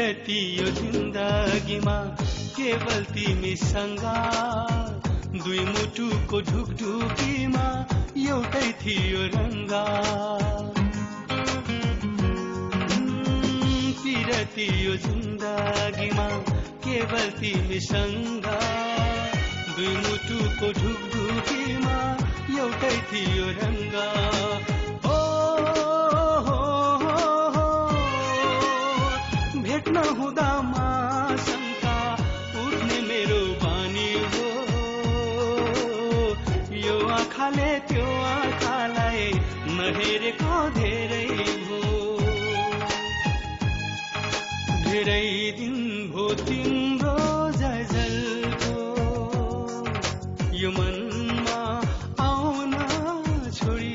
पिरती यो जिन्दगीमा केवल तिमीसँग दुई मुटुको ढुकढुकीमा एउटै थियो रङ्ग पिरती यो जिन्दगीमा केवल तिमीसँग दुई मुटुको ढुकढुकीमा एउटै थियो रङ्ग भेट्न हुँदामा शङ्का उठ्ने मेरो बानी हो यो आँखाले त्यो आँखालाई नहेरेको धेरै हो धेरै दिन भो तिम्रो जलजलको यो मनमा आउन छोडी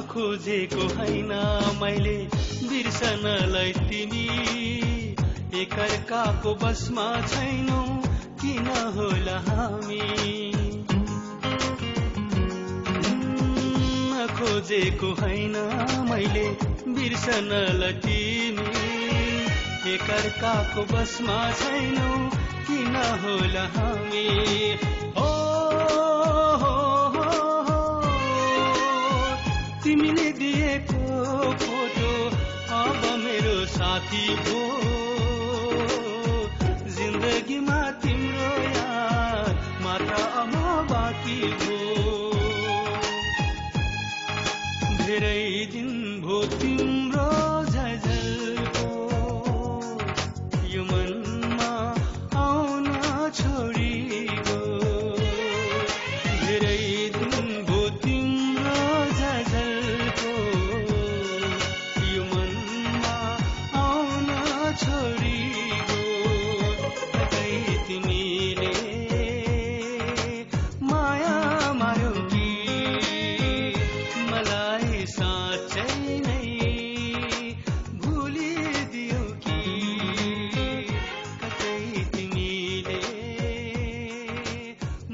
खोजेको हैन मैले बिर्सनलाई तिमी एकअर्काको बसमा छैनौ किन होला हामी खोजेको हैन मैले बिर्सनलाई तिमी एकअर्काको बसमा छैनौ किन होला हामी तिमीले दिएको फोटो अब मेरो साथी भो जिन्दगीमा तिम्रो याद मात्र अब बाँकी भो धेरै दिन भो तिम्रो जलजलको यो मनमा आउन छोडी गो धेरै दिन भो तिम्रो जलजलको यो मनमा आउन छोडी गो कतै तिमीले माया मार्यौ कि मलाई साँच्चै नै भुलिदियौ कि कतै तिमीले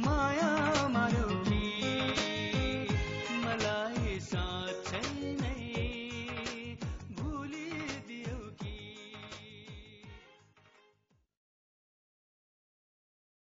माया मार्यौ कि मलाई